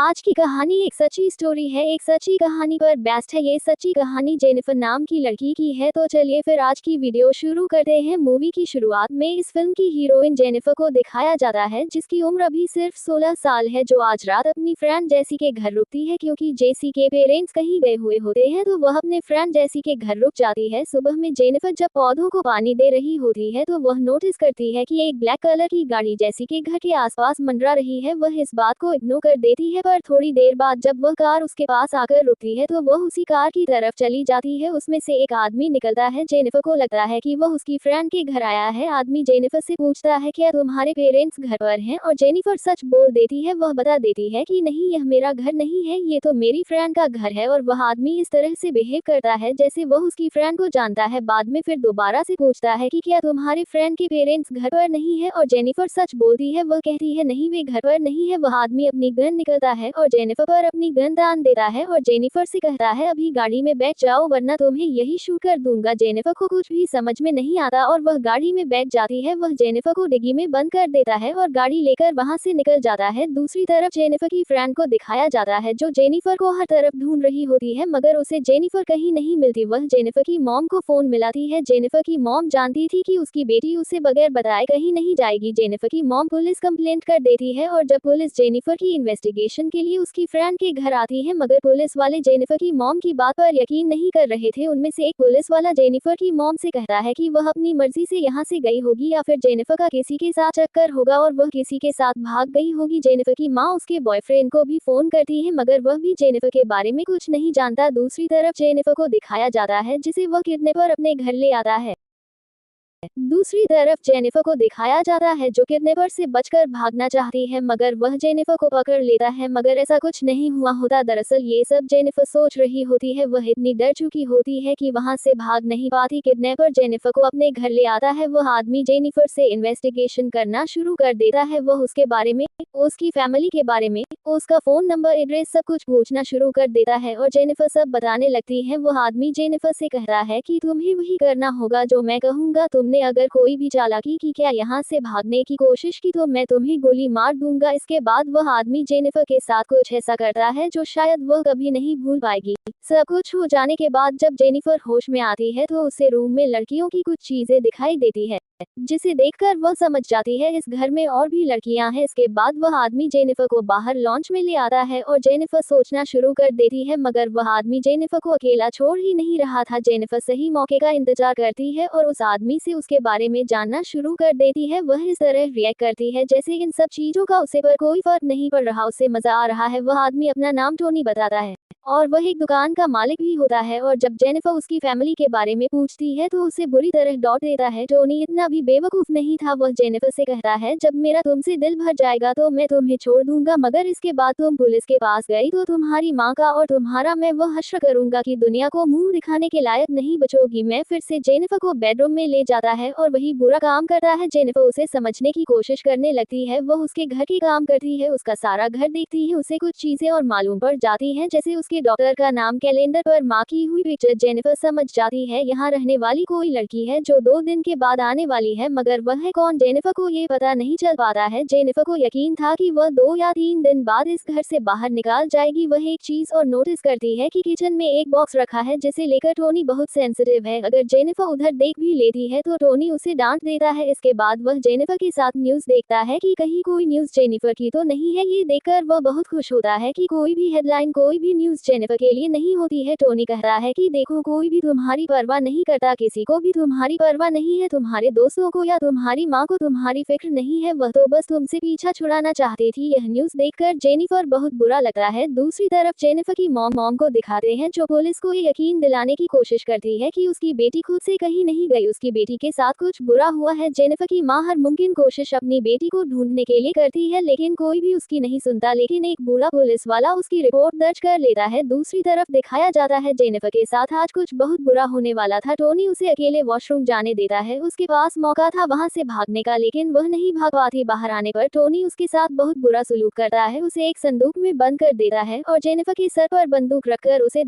आज की कहानी एक सच्ची स्टोरी है, एक सच्ची कहानी पर बेस्ड है। ये सच्ची कहानी जेनिफर नाम की लड़की की है। तो चलिए फिर आज की वीडियो शुरू करते हैं। मूवी की शुरुआत में इस फिल्म की हीरोइन जेनिफर को दिखाया जाता है, जिसकी उम्र अभी सिर्फ 16 साल है, जो आज रात अपनी फ्रेंड जेसी के घर रुकती है। क्योंकि जेसी के पेरेंट्स कहीं गए हुए होते हैं तो वह अपने फ्रेंड जेसी के घर रुक जाती है। सुबह में जेनिफर जब पौधों को पानी दे रही होती है तो वह नोटिस करती है कि एक ब्लैक कलर की गाड़ी जेसी के घर के आसपास मंडरा रही है। वह इस बात को इग्नोर कर देती है, पर थोड़ी देर बाद जब वह कार उसके पास आकर रुकती है तो वह उसी कार की तरफ चली जाती है। उसमें से एक आदमी निकलता है। जेनिफर को लगता है कि वह उसकी फ्रेंड के घर आया है। आदमी जेनिफर से पूछता है क्या तुम्हारे पेरेंट्स घर पर हैं, और जेनिफर सच बोल देती है। वह बता देती है कि नहीं, यह मेरा घर नहीं है, ये तो मेरी फ्रेंड का घर है। और वह आदमी इस तरह से बिहेव करता है जैसे वह उसकी फ्रेंड को जानता है। बाद में फिर दोबारा से पूछता है कि क्या तुम्हारे फ्रेंड के पेरेंट्स घर पर नहीं है, और जेनिफर सच बोलती है। वह कहती है नहीं, वे घर पर नहीं है। वह आदमी अपनी गन निकलता है और जेनिफर पर अपनी गन तान देता है और जेनिफर से कहता है अभी गाड़ी में बैठ जाओ वरना तुम्हें यही शूट कर दूंगा। जेनिफर को कुछ भी समझ में नहीं आता और वह गाड़ी में बैठ जाती है। वह जेनिफर को डिग्गी में बंद कर देता है और गाड़ी लेकर वहां से निकल जाता है। दूसरी तरफ जेनिफर की फ्रेंड को दिखाया जाता है, जो जेनिफर को हर तरफ ढूंढ रही होती है, मगर उसे जेनिफर कहीं नहीं मिलती। वह जेनिफर की मॉम को फोन मिलाती है। जेनिफर की मॉम जानती थी कि उसकी बेटी उसे बगैर बताए कहीं नहीं जाएगी। जेनिफर की मॉम पुलिस कंप्लेंट कर देती है और जब पुलिस जेनिफर की इन्वेस्टिगेशन के लिए उसकी फ्रेंड के घर आती है, मगर पुलिस वाले जेनिफर की मॉम की बात पर यकीन नहीं कर रहे थे। उनमें से एक पुलिस वाला जेनिफर की मॉम से कहता है कि वह अपनी मर्जी से यहाँ से गई होगी या फिर जेनिफर का किसी के साथ चक्कर होगा और वह किसी के साथ भाग गई होगी। जेनिफर की माँ उसके बॉयफ्रेंड को भी फोन करती है, मगर वह भी जेनिफर के बारे में कुछ नहीं जानता। दूसरी तरफ जेनिफर को दिखाया जाता है जिसे वह किडनैपर अपने घर ले आता है। दूसरी तरफ जेनिफर को दिखाया जाता है जो किडनैपर से बचकर भागना चाहती है, मगर वह जेनिफर को पकड़ लेता है, मगर ऐसा कुछ नहीं हुआ होता। दरअसल ये सब जेनिफर सोच रही होती है। वह इतनी डर चुकी होती है कि वहां से भाग नहीं पाती। किडनैपर जेनिफर को अपने घर ले आता है। वह आदमी जेनिफर से इन्वेस्टिगेशन करना शुरू कर देता है। वह उसके बारे में, उसकी फैमिली के बारे में, उसका फोन नंबर, एड्रेस, सब कुछ पूछना शुरू कर देता है और जेनिफर सब बताने लगती है। वह आदमी जेनिफर से कहता है कि तुम्हें वही करना होगा जो मैं कहूँगा। तुमने अगर कोई भी चालाकी की, क्या यहाँ से भागने की कोशिश की, तो मैं तुम्हें गोली मार दूंगा। इसके बाद वह आदमी जेनिफर के साथ कुछ ऐसा करता है जो शायद वह कभी नहीं भूल पाएगी। सब कुछ हो जाने के बाद जब जेनिफर होश में आती है तो उसे रूम में लड़कियों की कुछ चीजें दिखाई देती है, जिसे देखकर वह समझ जाती है इस घर में और भी लड़कियां हैं। इसके बाद वह आदमी जेनिफर को बाहर लॉन्च में ले आता है और जेनिफर सोचना शुरू कर देती है, मगर वह आदमी जेनिफर को अकेला छोड़ ही नहीं रहा था। जेनिफर सही मौके का इंतजार करती है और उस आदमी से उसके बारे में जानना शुरू कर देती है। वह इस तरह रिएक्ट करती है जैसे इन सब चीजों का उसे पर कोई फर्क नहीं पड़ रहा, उसे मजा आ रहा है। वह आदमी अपना नाम टोनी बताता है और वह एक दुकान का मालिक भी होता है, और जब जेनिफर उसकी फैमिली के बारे में पूछती है तो उसे बुरी तरह डांट देता है। टोनी इतना भी बेवकूफ नहीं था। वह जेनिफर से कहता है जब मेरा तुमसे दिल भर जाएगा तो मैं तुम्हें छोड़ दूंगा, मगर इसके बाद तुम पुलिस के पास गई तो तुम्हारी माँ का और तुम्हारा मैं वह हश्र करूंगा कि दुनिया को मुंह दिखाने के लायक नहीं बचोगी। मैं फिर से जेनिफर को बेडरूम में ले जाता है और वही बुरा काम करता है। जेनिफर उसे समझने की कोशिश करने लगती है। वह उसके घर की काम करती है, उसका सारा घर देखती है। उसे कुछ चीजें और मालूम पड़ जाती हैं, जैसे उसके डॉक्टर का नाम, कैलेंडर पर माँ की हुई पिक्चर। जेनिफर समझ जाती है यहाँ रहने वाली कोई लड़की है जो 2 दिन के बाद आने वाली है, मगर वह है कौन जेनिफर को ये पता नहीं चल पाता है। जेनिफर को यकीन था कि वह 2 या 3 दिन बाद इस घर से बाहर निकाल जाएगी। वह एक चीज और नोटिस करती है कि किचन में एक बॉक्स रखा है जिसे लेकर टोनी बहुत सेंसिटिव है। अगर जेनिफर उधर देख भी लेती है तो टोनी उसे डांट देता है। इसके बाद वह जेनिफर के साथ न्यूज देखता है कि कहीं कोई न्यूज जेनिफर की तो नहीं है। ये देखकर वह बहुत खुश होता है कि कोई भी हेडलाइन, कोई भी न्यूज जेनिफर के लिए नहीं होती है। टोनी कहता है कि देखो, कोई भी तुम्हारी परवाह नहीं करता, किसी को भी तुम्हारी परवाह नहीं है, तुम्हारे दोस्तों को या तुम्हारी माँ को तुम्हारी फिक्र नहीं है, वह तो बस तुमसे पीछा छुड़ाना चाहती थी। यह न्यूज देखकर जेनिफर बहुत बुरा लगता है। दूसरी तरफ जेनिफर की मॉम को दिखाते हैं, जो पुलिस को ये यकीन दिलाने की कोशिश करती है कि उसकी बेटी खुद से कहीं नहीं गई, उसकी बेटी के साथ कुछ बुरा हुआ है। जेनिफर की माँ हर मुमकिन कोशिश अपनी बेटी को ढूंढने के लिए करती है, लेकिन कोई भी उसकी नहीं सुनता। लेकिन एक बूढ़ा पुलिस वाला उसकी रिपोर्ट दर्ज कर लेता है। दूसरी तरफ दिखाया जाता है जेनिफर के साथ आज कुछ बहुत बुरा होने वाला था। टोनी उसे अकेले वॉशरूम जाने देता है। उसके पास मौका था वहां से भागने का, लेकिन वह नहीं भाग पाती। बाहर आने पर टोनी उसके साथ बहुत बुरा सलूक करता है, उसे एक संदूक में बंद कर देता है और जेनिफर के सर पर बंदूक रखकर उसे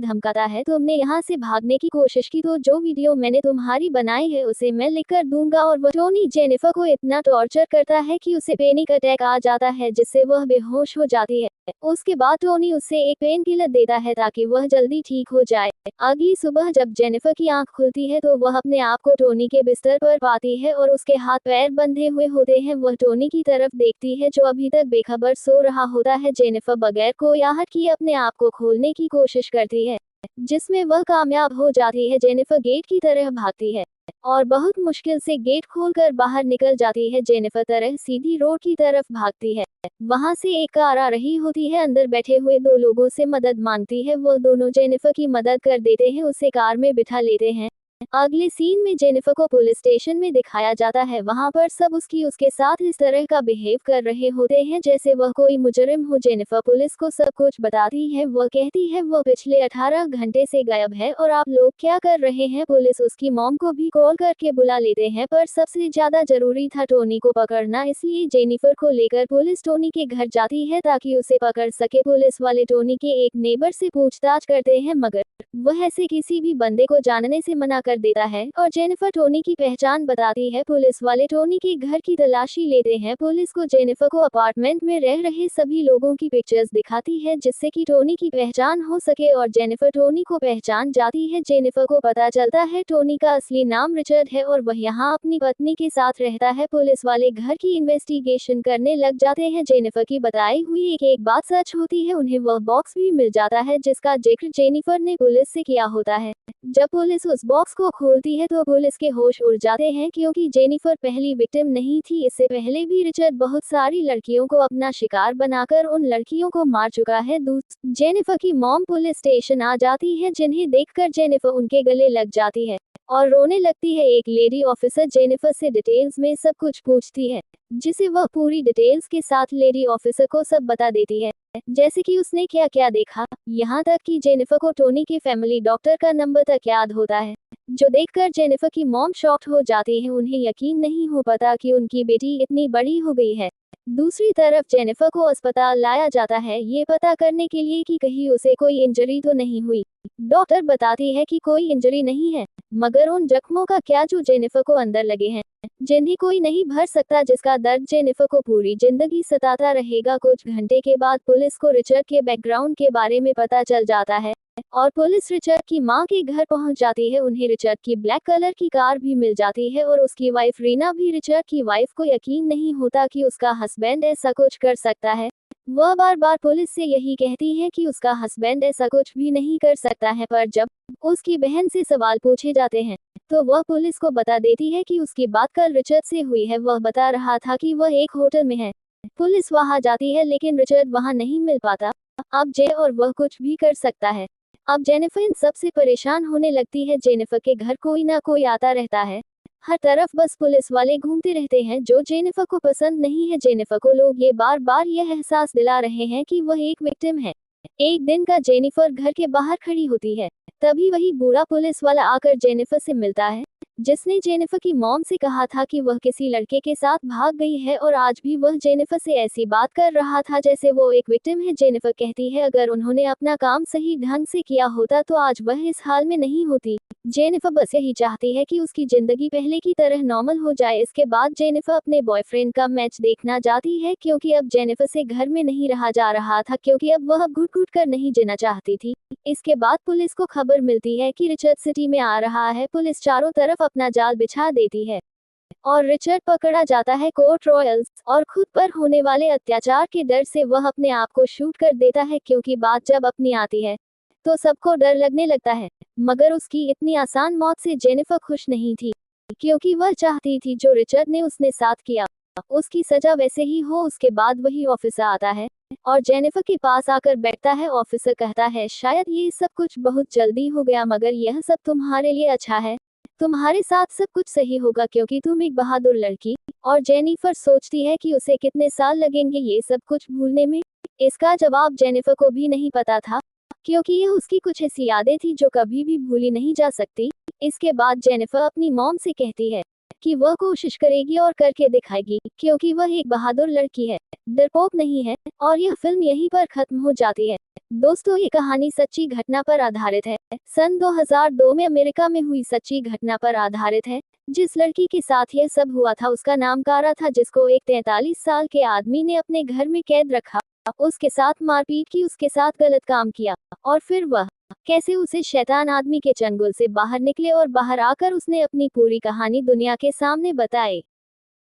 धमकाता है तुमने यहाँ से भागने की कोशिश की तो जो वीडियो मैंने तुम्हारी बनाई है उसे मैं लिख कर दूंगा। और वह टोनी जेनिफर को इतना टॉर्चर करता है कि उसे पैनिक अटैक आ जाता है, जिससे वह बेहोश हो जाती है। उसके बाद टोनी उसे एक पेन किलर देता है ताकि वह जल्दी ठीक हो जाए। अगली सुबह जब जेनिफर की आंख खुलती है तो वह अपने आप को टोनी के बिस्तर पर पाती है और उसके हाथ पैर बंधे हुए होते हैं। वह टोनी की तरफ देखती है जो अभी तक बेखबर सो रहा होता है। जेनिफर बगैर कोई आहट किए अपने आप को खोलने की कोशिश करती है, जिसमें वह कामयाब हो जाती है। जेनिफर गेट की तरह भागती है और बहुत मुश्किल से गेट खोलकर बाहर निकल जाती है। जेनिफर तरह सीधी रोड की तरफ भागती है। वहां से एक कार आ रही होती है। अंदर बैठे हुए दो लोगों से मदद मांगती है। वो दोनों जेनिफर की मदद कर देते हैं, उसे कार में बिठा लेते हैं। अगले सीन में जेनिफर को पुलिस स्टेशन में दिखाया जाता है। वहां पर सब उसके साथ इस तरह का बिहेव कर रहे होते हैं जैसे वह कोई मुजरिम हो। जेनिफर पुलिस को सब कुछ बताती है। वह कहती है वह पिछले 18 घंटे से गायब है और आप लोग क्या कर रहे हैं। पुलिस उसकी मॉम को भी कॉल करके बुला लेते हैं, पर सबसे ज्यादा जरूरी था टोनी को पकड़ना, इसलिए जेनिफर को लेकर पुलिस टोनी के घर जाती है ताकि उसे पकड़ सके। पुलिस वाले टोनी के एक नेबर से पूछताछ करते हैं, मगर वह ऐसे किसी भी बंदे को जानने से मना कर देता है और जेनिफर टोनी की पहचान बताती है। पुलिस वाले टोनी के घर की तलाशी लेते हैं। पुलिस को जेनिफर को अपार्टमेंट में रह रहे सभी लोगों की पिक्चर्स दिखाती है जिससे कि टोनी की पहचान हो सके और जेनिफर टोनी को पहचान जाती है। जेनिफर को पता चलता है टोनी का असली नाम रिचर्ड है और वह यहाँ अपनी पत्नी के साथ रहता है। पुलिस वाले घर की इन्वेस्टिगेशन करने लग जाते हैं। जेनिफर की बताई हुई एक बात सच होती है, उन्हें वह बॉक्स भी मिल जाता है जिसका जिक्र जेनिफर ने पुलिस से किया होता है। जब पुलिस उस बॉक्स को खोलती है तो पुलिस के होश उड़ जाते हैं क्योंकि जेनिफर पहली विक्टिम नहीं थी। इससे पहले भी रिचर्ड बहुत सारी लड़कियों को अपना शिकार बनाकर उन लड़कियों को मार चुका है। जेनिफर की मॉम पुलिस स्टेशन आ जाती है, जिन्हें देखकर जेनिफर उनके गले लग जाती है और रोने लगती है। एक लेडी ऑफिसर जेनिफर से डिटेल्स में सब कुछ पूछती है, जिसे वह पूरी डिटेल्स के साथ लेडी ऑफिसर को सब बता देती है, जैसे कि उसने क्या क्या देखा। यहाँ तक कि जेनिफर को टोनी के फैमिली डॉक्टर का नंबर तक याद होता है, जो देखकर जेनिफर की मॉम शॉक्ड हो जाती है। उन्हें यकीन नहीं हो पाता कि उनकी बेटी इतनी बड़ी हो गई है। दूसरी तरफ जेनिफर को अस्पताल लाया जाता है, ये पता करने के लिए कि कहीं उसे कोई इंजरी तो नहीं हुई। डॉक्टर बताती है कि कोई इंजरी नहीं है, मगर उन जख्मों का क्या जो जेनिफर को अंदर लगे हैं, जिन्हें कोई नहीं भर सकता, जिसका दर्द जेनिफर को पूरी जिंदगी सताता रहेगा। कुछ घंटे के बाद पुलिस को रिचर्ड के बैकग्राउंड के बारे में पता चल जाता है और पुलिस रिचर्ड की मां के घर पहुंच जाती है। उन्हें रिचर्ड की ब्लैक कलर की कार भी मिल जाती है और उसकी वाइफ रीना भी। रिचर्ड की वाइफ को यकीन नहीं होता कि उसका हस्बैंड ऐसा कुछ कर सकता है। वह बार बार पुलिस से यही कहती है कि उसका हस्बैंड ऐसा कुछ भी नहीं कर सकता है, पर जब उसकी बहन से सवाल पूछे जाते हैं तो वह पुलिस को बता देती है कि उसकी बात कल रिचर्ड से हुई है। वह बता रहा था कि वह एक होटल में है। पुलिस वहां जाती है लेकिन रिचर्ड वहां नहीं मिल पाता। अब जे और वह कुछ भी कर सकता है। अब जेनिफर इन सबसे परेशान होने लगती है। जेनिफर के घर कोई ना कोई आता रहता है, हर तरफ बस पुलिस वाले घूमते रहते हैं, जो जेनिफर को पसंद नहीं है। जेनिफर को लोग ये बार बार यह एहसास दिला रहे हैं कि वह एक विक्टिम है। एक दिन का जेनिफर घर के बाहर खड़ी होती है, तभी वही बूढ़ा पुलिस वाला आकर जेनिफर से मिलता है, जिसने जेनिफर की मॉम से कहा था कि वह किसी लड़के के साथ भाग गई है और आज भी वह जेनिफर से ऐसी बात कर रहा था जैसे वो एक विक्टिम है। जेनिफर कहती है अगर उन्होंने अपना काम सही ढंग से किया होता तो आज वह इस हाल में नहीं होती। जेनिफर बस यही चाहती है कि उसकी जिंदगी पहले की तरह नॉर्मल हो जाए। इसके बाद जेनिफर अपने बॉयफ्रेंड का मैच देखना जाती है, क्योंकि अब जेनिफर से घर में नहीं रहा जा रहा था, क्योंकि अब वह घुट घुट कर नहीं जीना चाहती थी। इसके बाद पुलिस को खबर मिलती है कि रिचर्ड सिटी में आ रहा है। पुलिस चारों तरफ अपना जाल बिछा देती है और रिचर्ड पकड़ा जाता है। कोर्ट रॉयल्स और खुद पर होने वाले अत्याचार के डर से वह अपने आप को शूट कर देता है, क्योंकि बात जब अपनी आती है तो सबको डर लगने लगता है। मगर उसकी इतनी आसान मौत से जेनिफर खुश नहीं थी, क्योंकि वह चाहती थी जो रिचर्ड ने उसने साथ किया उसकी सजा वैसे ही हो। उसके बाद वही ऑफिसर आता है और जेनिफर के पास आकर बैठता है। ऑफिसर कहता है शायद ये सब कुछ बहुत जल्दी हो गया, मगर यह सब तुम्हारे लिए अच्छा है। तुम्हारे साथ सब कुछ सही होगा क्योंकि तुम एक बहादुर लड़की। और जेनिफर सोचती है कि उसे कितने साल लगेंगे ये सब कुछ भूलने में। इसका जवाब जेनिफर को भी नहीं पता था, क्योंकि यह उसकी कुछ ऐसी यादें थी जो कभी भी भूली नहीं जा सकती। इसके बाद जेनिफर अपनी मॉम से कहती है कि वह कोशिश करेगी और करके दिखाएगी, क्योंकि वह एक बहादुर लड़की है, डरपोक नहीं है। और यह फिल्म यहीं पर खत्म हो जाती है। दोस्तों, ये कहानी सच्ची घटना पर आधारित है। सन 2002 में अमेरिका में हुई सच्ची घटना पर आधारित है। जिस लड़की के साथ यह सब हुआ था उसका नाम कारा था, जिसको एक 43 साल के आदमी ने अपने घर में कैद रखा, उसके साथ मारपीट की, उसके साथ गलत काम किया, और फिर वह कैसे उसे शैतान आदमी के चंगुल से बाहर निकले और बाहर आकर उसने अपनी पूरी कहानी दुनिया के सामने बताई।